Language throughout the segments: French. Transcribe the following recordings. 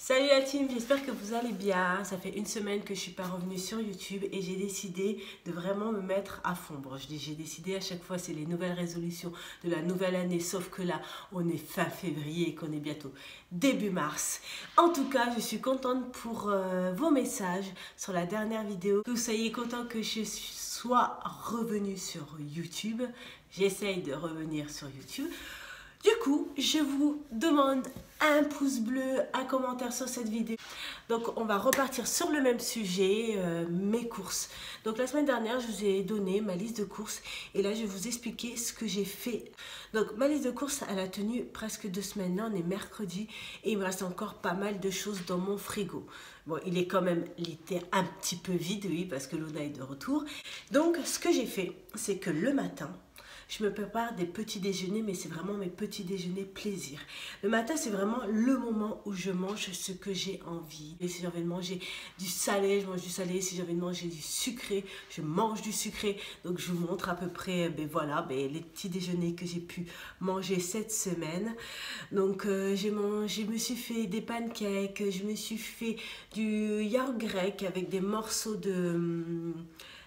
Salut la team, j'espère que vous allez bien. Ça fait une semaine que je suis pas revenue sur YouTube et j'ai décidé de vraiment me mettre à fond. Bon, j'ai décidé à chaque fois, c'est les nouvelles résolutions de la nouvelle année, sauf que là, on est fin février et qu'on est bientôt début mars. En tout cas, je suis contente pour vos messages sur la dernière vidéo. Que vous soyez contents que je sois revenue sur YouTube. J'essaye de revenir sur YouTube. Du coup, je vous demande un pouce bleu, un commentaire sur cette vidéo. Donc, on va repartir sur le même sujet, mes courses. Donc, la semaine dernière, je vous ai donné ma liste de courses. Et là, je vais vous expliquer ce que j'ai fait. Donc, ma liste de courses, elle a tenu presque 2 semaines. Là, on est mercredi et il me reste encore pas mal de choses dans mon frigo. Bon, il est quand même un petit peu vide, oui, parce que Luna est de retour. Donc, ce que j'ai fait, c'est que le matin, je me prépare des petits déjeuners, mais c'est vraiment mes petits déjeuners plaisir. Le matin, c'est vraiment le moment où je mange ce que j'ai envie. Et si j'ai envie de manger du salé, je mange du salé. Si j'ai envie de manger du sucré, je mange du sucré. Donc, je vous montre à peu près, les petits déjeuners que j'ai pu manger cette semaine. Donc, je me suis fait des pancakes, je me suis fait du yaourt grec avec des morceaux de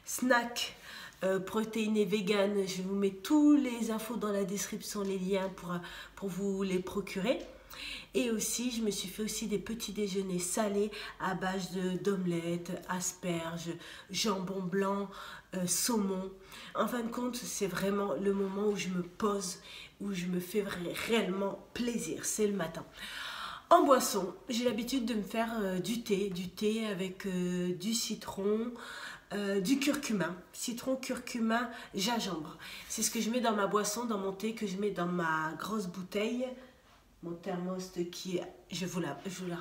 snack. Protéiné vegan, je vous mets tous les infos dans la description, les liens pour vous les procurer. Et aussi, je me suis fait aussi des petits déjeuners salés à base d'omelettes, asperges, jambon blanc, saumon. En fin de compte, c'est vraiment le moment où je me pose, où je me fais réellement plaisir, c'est le matin. En boisson, j'ai l'habitude de me faire du thé avec du citron, du curcuma, citron, curcuma, gingembre. C'est ce que je mets dans ma boisson, dans mon thé, que je mets dans ma grosse bouteille. Mon thermos qui est... Je vous la ramène.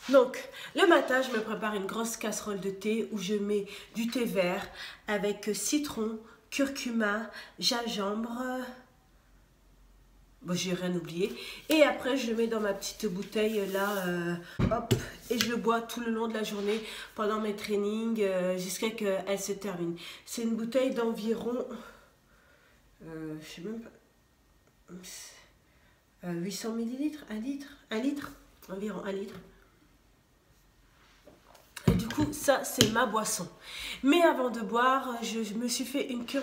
Donc, le matin, je me prépare une grosse casserole de thé où je mets du thé vert avec citron, curcuma, gingembre. Bon, j'ai rien oublié. Et après, je le mets dans ma petite bouteille là, hop, et je le bois tout le long de la journée pendant mes trainings jusqu'à ce qu'elle se termine. C'est une bouteille d'environ, je sais même pas, 800 millilitres, 1 litre, environ 1 litre. Et du coup, ça, c'est ma boisson. Mais avant de boire, je me suis fait une cure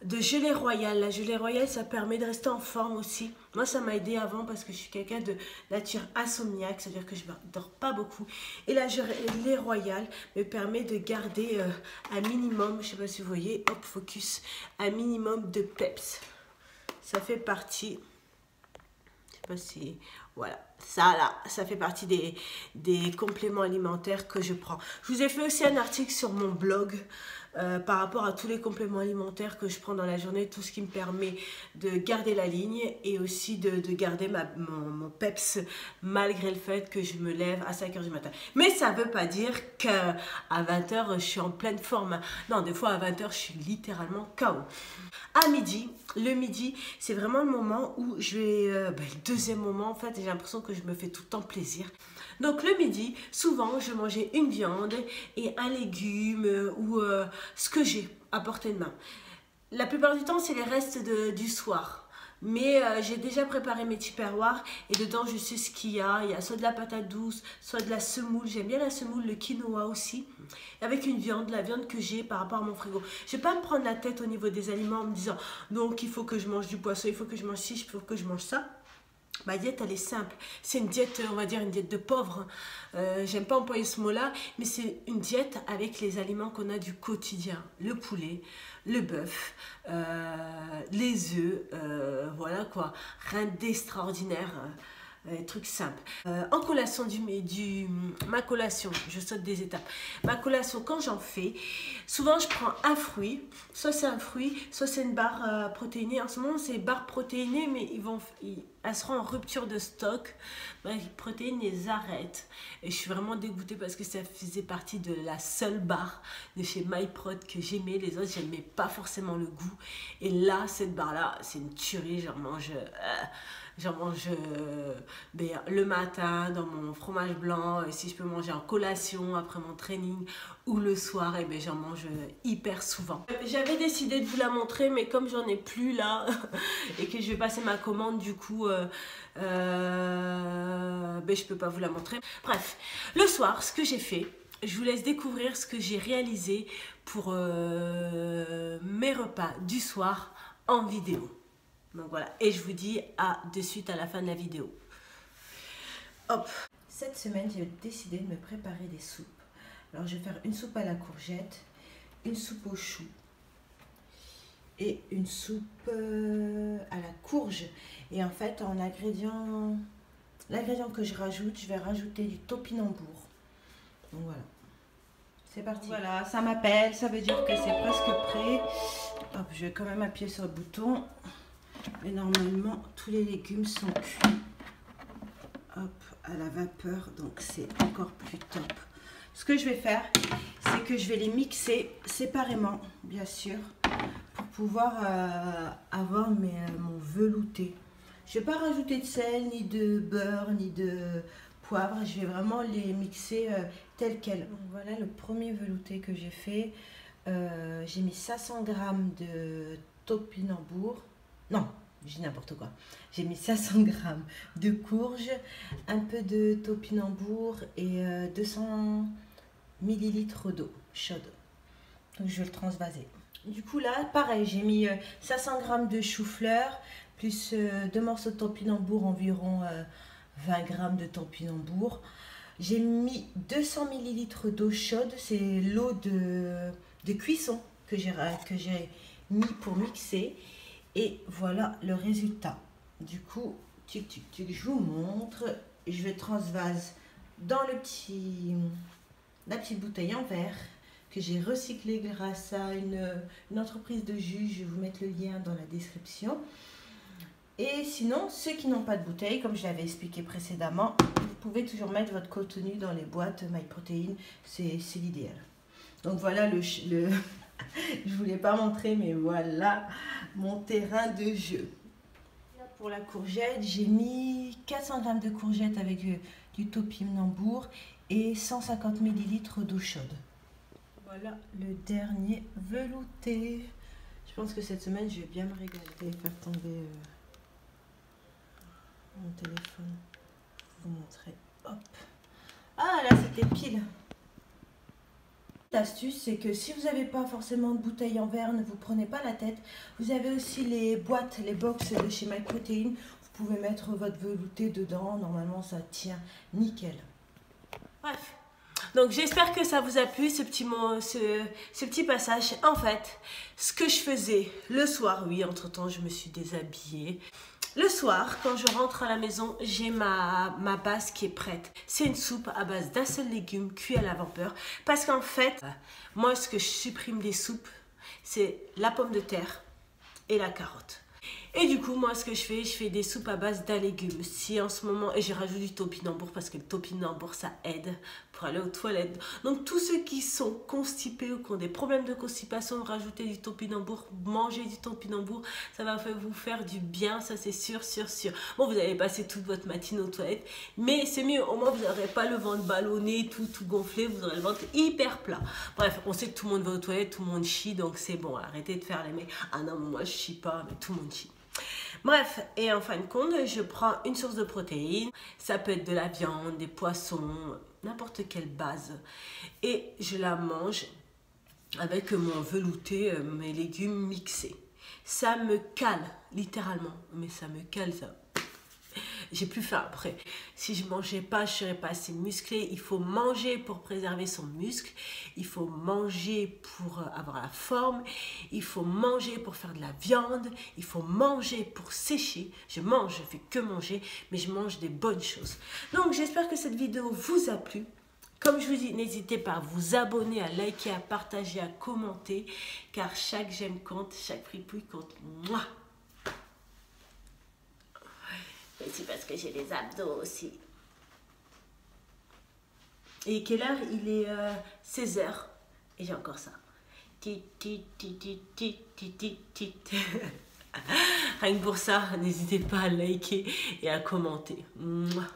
de gelée royale. La gelée royale, ça permet de rester en forme aussi. Moi, ça m'a aidé avant parce que je suis quelqu'un de nature insomniaque, c'est-à-dire que je ne dors pas beaucoup. Et la gelée royale me permet de garder un minimum, je ne sais pas si vous voyez, hop, focus, un minimum de peps. Ça fait partie... Voilà, ça là, ça fait partie des compléments alimentaires que je prends. Je vous ai fait aussi un article sur mon blog par rapport à tous les compléments alimentaires que je prends dans la journée, tout ce qui me permet de garder la ligne et aussi de garder mon peps malgré le fait que je me lève à 5 h du matin. Mais ça ne veut pas dire qu'à 20 h, je suis en pleine forme. Non, des fois à 20 h, je suis littéralement KO. À midi, le midi, c'est vraiment le moment où je vais... le deuxième moment, en fait, j'ai l'impression que je me fais tout le temps plaisir. Donc le midi, souvent, je mangeais une viande et un légume ou ce que j'ai à portée de main. La plupart du temps, c'est les restes du soir. Mais j'ai déjà préparé mes tupperwares et dedans, je sais ce qu'il y a. Il y a soit de la patate douce, soit de la semoule. J'aime bien la semoule, le quinoa aussi. Avec une viande, la viande que j'ai par rapport à mon frigo. Je ne vais pas me prendre la tête au niveau des aliments en me disant donc il faut que je mange du poisson, il faut que je mange ci, il faut que je mange ça. Ma diète, elle est simple. C'est une diète, on va dire, une diète de pauvre. J'aime pas employer ce mot-là, mais c'est une diète avec les aliments qu'on a du quotidien. Le poulet, le bœuf, les œufs, voilà quoi. Rien d'extraordinaire. Truc simple. En collation ma collation, je saute des étapes. Ma collation, quand j'en fais, souvent je prends un fruit, soit c'est un fruit, soit c'est une barre protéinée. En ce moment, c'est barres protéinées, mais elles seront en rupture de stock. Les protéines les arrêtent. Et je suis vraiment dégoûtée parce que ça faisait partie de la seule barre de chez MyProt que j'aimais. Les autres, j'aimais pas forcément le goût. Et là, cette barre-là, c'est une tuerie. J'en mange J'en mange le matin dans mon fromage blanc, et si je peux manger en collation après mon training, ou le soir, et ben j'en mange hyper souvent. J'avais décidé de vous la montrer, mais comme j'en ai plus là et que je vais passer ma commande, du coup je peux pas vous la montrer. Bref, le soir, ce que j'ai fait, je vous laisse découvrir ce que j'ai réalisé pour mes repas du soir en vidéo. Donc voilà, et je vous dis à de suite à la fin de la vidéo. Hop. Cette semaine, j'ai décidé de me préparer des soupes. Alors, je vais faire une soupe à la courgette, une soupe au chou et une soupe à la courge. Et en fait, en l'ingrédient que je rajoute, je vais rajouter du topinambour. Donc voilà, c'est parti. Voilà, ça m'appelle, ça veut dire que c'est presque prêt. Hop, je vais quand même appuyer sur le bouton. Et normalement, tous les légumes sont cuits. Hop, à la vapeur, donc c'est encore plus top. Ce que je vais faire, c'est que je vais les mixer séparément, bien sûr, pour pouvoir avoir mon velouté. Je ne vais pas rajouter de sel, ni de beurre, ni de poivre. Je vais vraiment les mixer tels quels. Donc voilà le premier velouté que j'ai fait. J'ai mis 500 g de topinambour. Non, je dis n'importe quoi. J'ai mis 500 g de courge, un peu de topinambour et 200 ml d'eau chaude. Donc je vais le transvaser. Du coup là, pareil, j'ai mis 500 g de chou-fleur, plus 2 morceaux de topinambour, environ 20 g de topinambour. J'ai mis 200 ml d'eau chaude, c'est l'eau de cuisson que j'ai mis pour mixer. Et voilà le résultat. Du coup, je vous montre. Je vais transvase dans la petite bouteille en verre que j'ai recyclée grâce à une entreprise de jus. Je vais vous mettre le lien dans la description. Et sinon, ceux qui n'ont pas de bouteille, comme je l'avais expliqué précédemment, vous pouvez toujours mettre votre contenu dans les boîtes MyProtein. C'est l'idéal. Donc voilà je voulais pas montrer, mais voilà mon terrain de jeu. Là, pour la courgette, j'ai mis 400 g de courgette avec du topinambour et 150 ml d'eau chaude. Voilà le dernier velouté. Je pense que cette semaine, je vais bien me régaler. Je vais faire tomber mon téléphone. Vous montrer. Hop. Ah là, c'était pile. L'astuce, c'est que si vous n'avez pas forcément de bouteille en verre, ne vous prenez pas la tête. Vous avez aussi les boîtes, les box de chez MyProtein. Vous pouvez mettre votre velouté dedans. Normalement, ça tient nickel. Bref. Donc, j'espère que ça vous a plu, ce petit passage. En fait, ce que je faisais le soir, oui, entre-temps, je me suis déshabillée. Le soir, quand je rentre à la maison, j'ai ma base qui est prête. C'est une soupe à base d'un seul légume cuit à la vapeur. Parce qu'en fait, moi, ce que je supprime des soupes, c'est la pomme de terre et la carotte. Et du coup, moi, ce que je fais des soupes à base d'un légume. Si en ce moment, et j'ai rajouté du topinambour parce que le topinambour, ça aide pour aller aux toilettes. Donc, tous ceux qui sont constipés ou qui ont des problèmes de constipation, rajoutez du topinambour, mangez du topinambour. Ça va vous faire du bien, ça c'est sûr, sûr, sûr. Bon, vous allez passer toute votre matinée aux toilettes, mais c'est mieux. Au moins, vous n'aurez pas le ventre ballonné, tout gonflé. Vous aurez le ventre hyper plat. Bref, on sait que tout le monde va aux toilettes, tout le monde chie, donc c'est bon. Arrêtez de faire les mecs. Ah non, moi je chie pas, mais tout le monde chie. Bref, et en fin de compte, je prends une source de protéines. Ça peut être de la viande, des poissons, n'importe quelle base. Et je la mange avec mon velouté, mes légumes mixés. Ça me cale, littéralement. Mais ça me cale, ça. J'ai plus faim après. Si je mangeais pas, je serais pas assez musclée. Il faut manger pour préserver son muscle. Il faut manger pour avoir la forme. Il faut manger pour faire de la viande. Il faut manger pour sécher. Je fais que manger, mais je mange des bonnes choses. Donc j'espère que cette vidéo vous a plu. Comme je vous dis, n'hésitez pas à vous abonner, à liker, à partager, à commenter, car chaque j'aime compte, chaque fripouille compte. Mouah. Et c'est parce que j'ai les abdos aussi. Et quelle heure? Il est 16 h. Et j'ai encore ça. Rien que pour ça, n'hésitez pas à liker et à commenter. Mouah.